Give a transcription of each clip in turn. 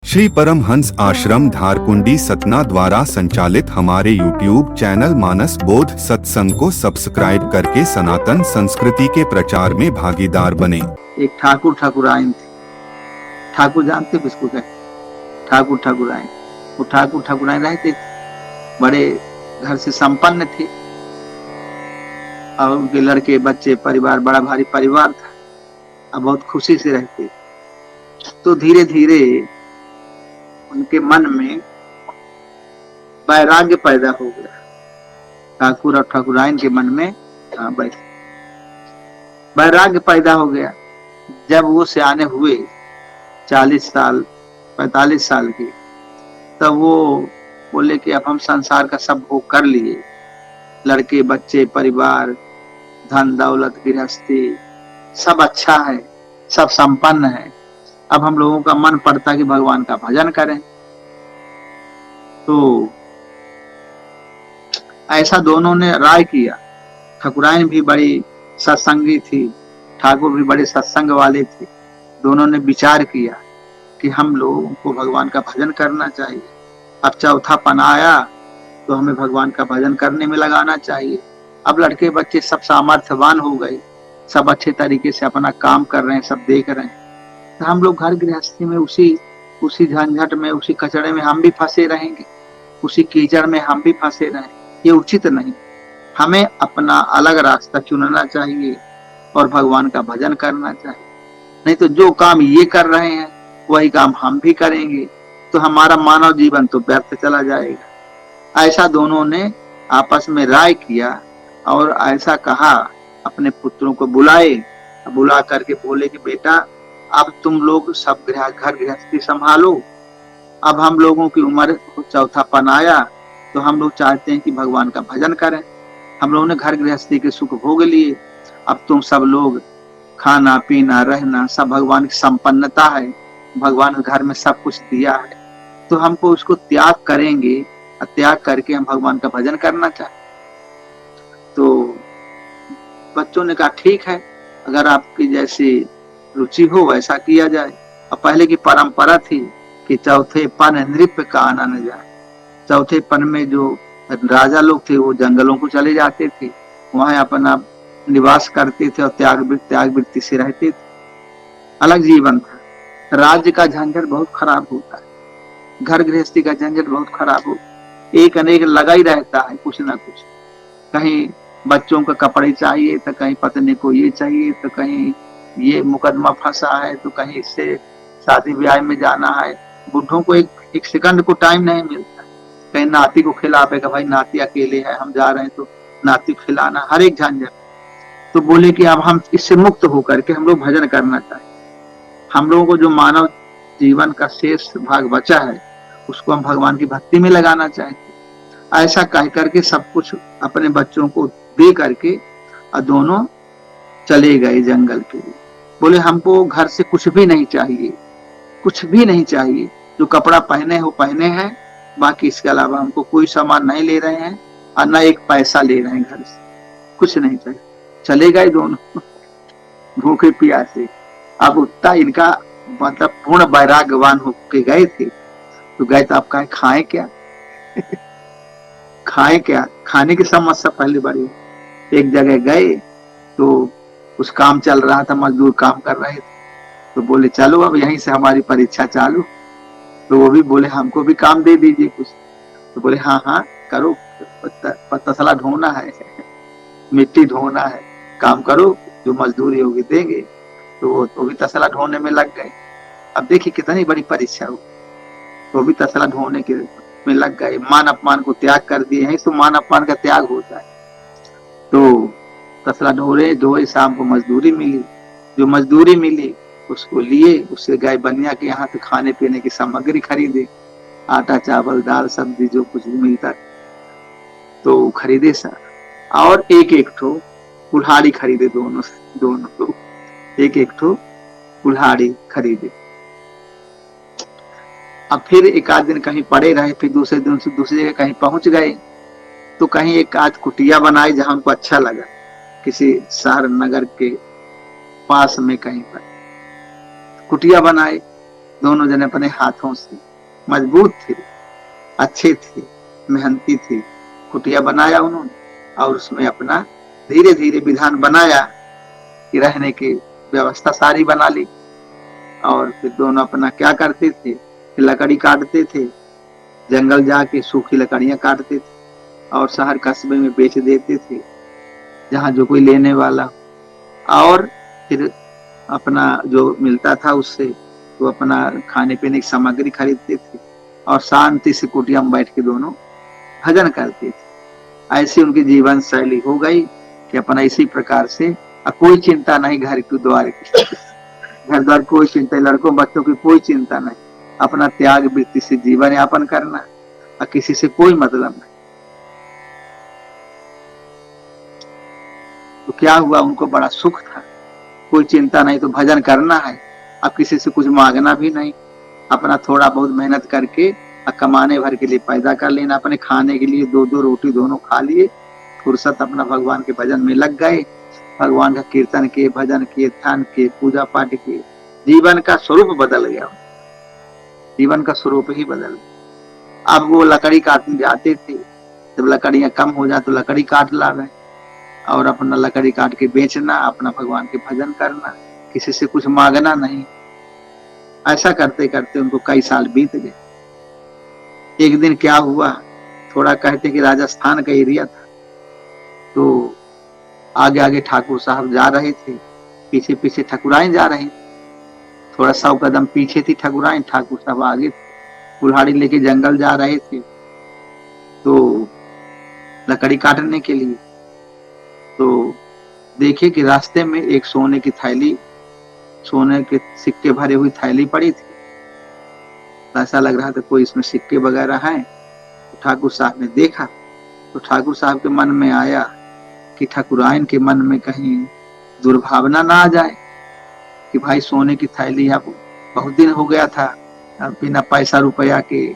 श्री परमहंस आश्रम धारकुंडी सतना द्वारा संचालित हमारे YouTube चैनल मानस बोध सत्संग को सब्सक्राइब करके सनातन संस्कृति के प्रचार में भागीदार बने। एक ठाकुर ठाकुराइन थे। ठाकुर जानते किसको कहते? ठाकुर ठाकुराइन। वो ठाकुर ठाकुराइन रहते थे, बड़े घर से संपन्न थे और उनके लड़के बच्चे परिवार बड़ा भारी परिवार था। अब बहुत खुशी से रहते। तो धीरे धीरे उनके मन में वैराग्य पैदा हो गया। ठाकुर और ठाकुराइन के मन में वैराग्य पैदा हो गया। जब वो सियाने हुए 40 साल 45 साल के, तब वो बोले कि अब हम संसार का सब भोग कर लिए, लड़के बच्चे परिवार धन दौलत गृहस्थी सब अच्छा है, सब संपन्न है। अब हम लोगों का मन पड़ता कि भगवान का भजन करें। तो ऐसा दोनों ने राय किया। ठाकुराइन भी बड़ी सत्संगी थी, ठाकुर भी बड़े सत्संग वाले थे। दोनों ने विचार किया कि हम लोगों को भगवान का भजन करना चाहिए। अब चौथा पन आया तो हमें भगवान का भजन करने में लगाना चाहिए। अब लड़के बच्चे सब सामर्थ्यवान हो गए, सब अच्छे तरीके से अपना काम कर रहे हैं, सब देख रहे हैं। तो हम लोग घर गृहस्थी में उसी झंझट में उसी कचड़े में हम भी फंसे रहेंगे, उसी कीचड़ में हम भी फंसे रहें, ये उचित नहीं। हमें अपना अलग रास्ता चुनना चाहिए और भगवान का भजन करना चाहिए। नहीं तो जो काम ये कर रहे हैं वही काम हम भी करेंगे तो हमारा मानव जीवन तो व्यर्थ चला जाएगा। ऐसा दोनों ने आपस में राय किया और ऐसा कहा, अपने पुत्रों को बुला करके बोले कि बेटा अब तुम लोग सब घर गृहस्थी संभालो। अब हम लोगों की उम्र चौथा पन आया तो हम लोग चाहते हैं कि भगवान का भजन करें। हम लोगों ने घर गृहस्थी के सुख भोग लिए, अब तुम सब लोग खाना पीना रहना सब भगवान की संपन्नता है, भगवान घर में सब कुछ दिया है, तो हमको उसको त्याग करेंगे और त्याग करके हम भगवान का भजन करना चाहते। तो बच्चों ने कहा ठीक है, अगर आपकी जैसी रुचि हो वैसा किया जाए। और पहले की परंपरा थी कि चौथे पन नृप का आना न जाए। चौथे पन में जो राजा लोग थे वो जंगलों को चले जाते थे, वहां अपना निवास करते थे और त्याग वृत्ति से रहते थे। अलग जीवन था। राज्य का झंझट बहुत खराब होता है, घर गृहस्थी का झंझट बहुत खराब हो, एक अनेक लगा ही रहता है कुछ ना कुछ। कहीं बच्चों को कपड़े चाहिए तो कहीं पत्नी को ये चाहिए, तो कहीं ये मुकदमा फंसा है, तो कहीं इससे शादी ब्याह में जाना है। बुढ़ों को एक सेकंड को टाइम नहीं मिलता। कहीं नाती को खिलापेगा, भाई नाती अकेले है हम जा रहे हैं तो नाती को खिलाना, हर एक झंझट। तो बोले कि अब हम इससे मुक्त होकर के हम लोग भजन करना चाहिए। हम लोगों को जो मानव जीवन का शेष भाग बचा है उसको हम भगवान की भक्ति में लगाना चाहते। ऐसा कह करके सब कुछ अपने बच्चों को दे करके और दोनों चले गए जंगल के लिए। बोले हमको घर से कुछ भी नहीं चाहिए, कुछ भी नहीं चाहिए। जो कपड़ा पहने हो पहने हैं, बाकी इसके अलावा हमको कोई सामान नहीं ले रहे हैं और न एक पैसा ले रहे हैं घर से, कुछ नहीं चाहिए। चले गए दोनों भूखे प्यासे। अब उतना इनका मतलब पूर्ण वैराग्यवान होके गए थे। तो गए तो आप खाएं क्या खाएं क्या, खाने की समस्या पहले बड़ी। एक जगह गए तो कुछ काम चल रहा था, मजदूर काम कर रहे थे, तो बोले चलो अब यहीं से हमारी परीक्षा चालू। तो वो भी बोले हमको भी काम दे दीजिए कुछ। तो बोले हाँ हाँ करो, तसला ढोना है, मिट्टी ढोना है, काम करो, जो मजदूरी होगी देंगे। तो वो भी तसला ढोने में लग गए। अब देखिए कितनी बड़ी परीक्षा हो, वो भी तसला ढोने के में लग गए। मान अपमान को त्याग कर दिए हैं, तो मान अपमान का त्याग होता है। तो तसला ढोए शाम को मजदूरी मिली। जो मजदूरी मिली उसको लिए, उससे गए बनिया के यहाँ से खाने पीने की सामग्री खरीदे, आटा चावल दाल सब्जी जो कुछ भी मिलता तो खरीदे सर। और एक ठो कुल्हाड़ी खरीदे, दोनों एक ठो कुल्हाड़ी खरीदे। अब फिर एक आध दिन कहीं पड़े रहे, फिर दूसरे दिन से दूसरी जगह कहीं पहुंच गए। तो कहीं एक आध कुटिया बनाई जहां उनको अच्छा लगा, किसी शहर नगर के पास में कहीं पर कुटिया बनाए। दोनों जने अपने हाथों से, मजबूत थे, अच्छे थे, मेहनती थे, कुटिया बनाया उन्होंने और उसमें अपना धीरे धीरे विधान बनाया कि रहने की व्यवस्था सारी बना ली। और फिर दोनों अपना क्या करते थे कि लकड़ी काटते थे, जंगल जाके सूखी लकड़ियां काटते थे और शहर कस्बे में बेच देते थे जहां जो कोई लेने वाला हो। और फिर अपना जो मिलता था उससे वो अपना खाने पीने की सामग्री खरीदते थे और शांति से कुटिया में बैठ के दोनों भजन करते थे। ऐसी उनकी जीवन शैली हो गई कि अपना इसी प्रकार से कोई चिंता नहीं घर के द्वार की, घर द्वार कोई चिंता, लड़कों बच्चों की कोई चिंता नहीं, अपना त्याग वृत्ति से जीवन यापन करना और किसी से कोई मतलब नहीं। तो क्या हुआ, उनको बड़ा सुख था, कोई चिंता नहीं, तो भजन करना है, अब किसी से कुछ मांगना भी नहीं, अपना थोड़ा बहुत मेहनत करके कमाने भर के लिए पैदा कर लेना, अपने खाने के लिए दो दो रोटी दोनों खा लिए, फुर्सत अपना भगवान के भजन में लग गए, भगवान का कीर्तन किए, भजन किए, ध्यान किए, पूजा पाठ किए, जीवन का स्वरूप बदल गया, जीवन का स्वरूप ही बदल गया। अब वो लकड़ी काटने जाते थे, जब लकड़ियां कम हो जाए तो लकड़ी काट ला गए और अपना लकड़ी काट के बेचना, अपना भगवान के भजन करना, किसी से कुछ मांगना नहीं। ऐसा करते करते उनको कई साल बीत गए। एक दिन क्या हुआ, थोड़ा कहते कि राजस्थान का एरिया था, तो आगे आगे ठाकुर साहब जा रहे थे, पीछे पीछे ठकुराइन जा रही, थोड़ा 100 कदम पीछे थी ठकुराइन, ठाकुर साहब आगे थे, कुल्हाड़ी लेके जंगल जा रहे थे तो लकड़ी काटने के लिए। तो देखे कि रास्ते में एक सोने की थैली, सोने के सिक्के भरे हुई थैली पड़ी थी, ऐसा लग रहा था कोई इसमें सिक्के वगैरह हैं। तो ठाकुर साहब ने देखा तो ठाकुर साहब के मन में आया कि ठकुराइन के मन में कहीं दुर्भावना ना आ जाए कि भाई सोने की थैली, अब बहुत दिन हो गया था बिना पैसा रुपया के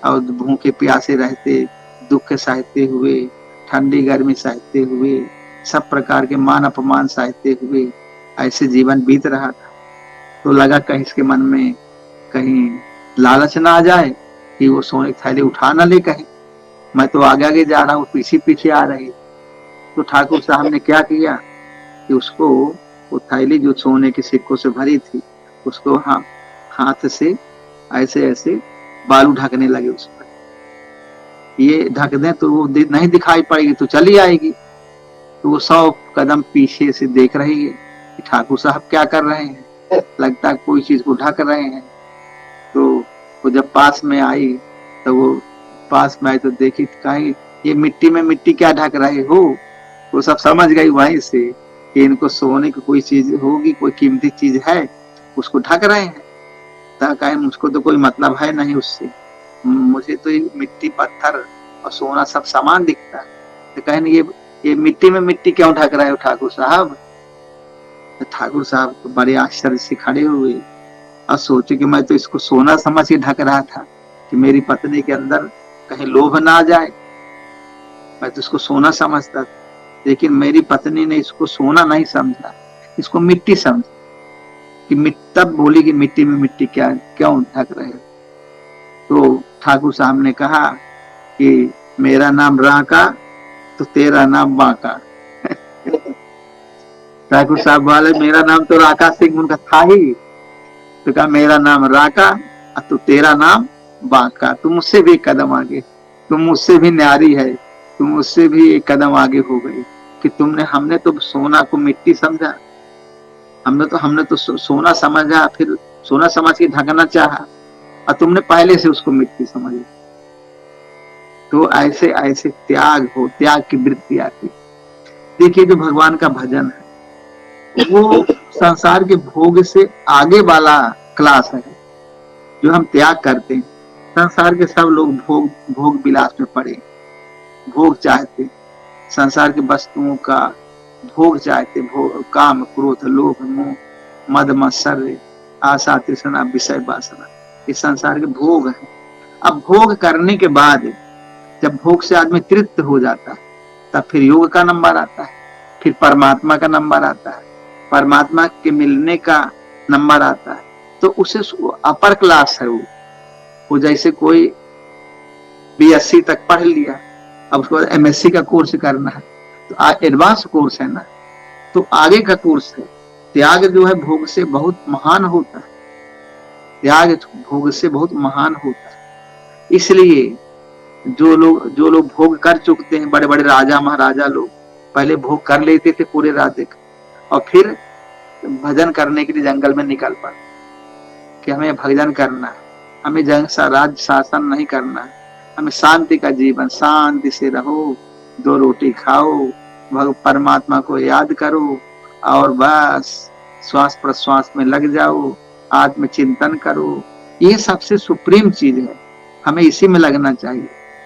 और भूखे प्यासे रहते, दुख सहते हुए, ठंडी गर्मी सहते हुए, सब प्रकार के मान अपमान सहते हुए ऐसे जीवन बीत रहा था। तो लगा कहीं इसके मन में कहीं लालच ना आ जाए कि वो सोने की थैली उठा ना ले, कहीं मैं तो आगे आगे जा रहा हूँ, पीछे पीछे आ रही। तो ठाकुर साहब ने क्या किया कि उसको वो थैली जो सोने के सिक्कों से भरी थी उसको हाथ से ऐसे ऐसे बालू ढकने लगे उस पर, ये ढक दें तो वो नहीं दिखाई पड़ेगी तो चली आएगी। तो वो 100 कदम पीछे से देख रही है कि ठाकुर साहब क्या कर रहे हैं, लगता है कोई चीज को ढक रहे हैं। तो वो जब पास में आई तो वो पास में आई तो देखी, कहीं ये मिट्टी में मिट्टी क्या ढक रहे हो। वो सब समझ गई वहीं से कि इनको सोने की कोई चीज होगी, कोई कीमती चीज है, उसको ढक रहे हैं। कहे मुझको तो कोई मतलब है नहीं उससे, मुझे तो ये मिट्टी पत्थर और सोना सब सामान दिखता है। तो कहे ये मिट्टी में मिट्टी क्यों ढक रहे हो ठाकुर साहब। तो ठाकुर साहब तो बड़े आश्चर्य से खड़े हुए और सोचे कि मैं तो इसको सोना समझ के ढक रहा था कि मेरी पत्नी के अंदर कहीं लोभ ना आ जाए, मैं तो इसको सोना समझता था, लेकिन मेरी पत्नी ने इसको सोना नहीं समझा, इसको मिट्टी समझा कि तब बोली कि मिट्टी में मिट्टी क्या क्यों ढक रहे हो। तो ठाकुर साहब ने कहा कि मेरा नाम राका तो तेरा नाम बांका। ठाकुर साहब वाले मेरा नाम तो राका सिंह उनका था ही, तो कहा मेरा नाम राका तो तेरा नाम बांका, तुम मुझसे भी एक कदम आगे, तुम मुझसे भी न्यारी है, तुम मुझसे भी एक कदम आगे हो गई कि हमने तो सोना को मिट्टी समझा, हमने तो सोना समझा, फिर सोना समझ के ढकना चाहा और तुमने पहले से उसको मिट्टी समझा। तो ऐसे ऐसे त्याग हो, त्याग की वृत्ति आती। देखिए जो भगवान का भजन है वो संसार के भोग से आगे वाला क्लास है, जो हम त्याग करते हैं। संसार के सब लोग भोग विलास में पड़े, भोग चाहते, संसार की वस्तुओं का भोग चाहते, काम क्रोध लोभ मोह मद मत्सर्य आशा तृष्णा विषय वासना, इस संसार के भोग है। अब भोग करने के बाद जब भोग से आदमी तृप्त हो जाता है तब फिर योग का नंबर आता है, फिर परमात्मा का नंबर आता है, परमात्मा के मिलने का नंबर आता है। तो उसे अपर क्लास है वो जैसे कोई बीएससी तक पढ़ लिया, अब उसके बाद एमएससी का कोर्स करना है, तो एडवांस कोर्स है ना, तो आगे का कोर्स है। त्याग जो है भोग से बहुत महान होता है, त्याग भोग से बहुत महान होता है। इसलिए जो लोग भोग कर चुकते हैं, बड़े बड़े राजा महाराजा लोग पहले भोग कर लेते थे पूरे राज्य का, और फिर भजन करने के लिए जंगल में निकल पड़े कि हमें भजन करना है, हमें राज्य शासन नहीं करना है, हमें शांति का जीवन, शांति से रहो, 2 रोटी खाओ, परमात्मा को याद करो और बस श्वास प्रश्वास में लग जाओ, आत्म चिंतन करो। ये सबसे सुप्रीम चीज है, हमें इसी में लगना चाहिए।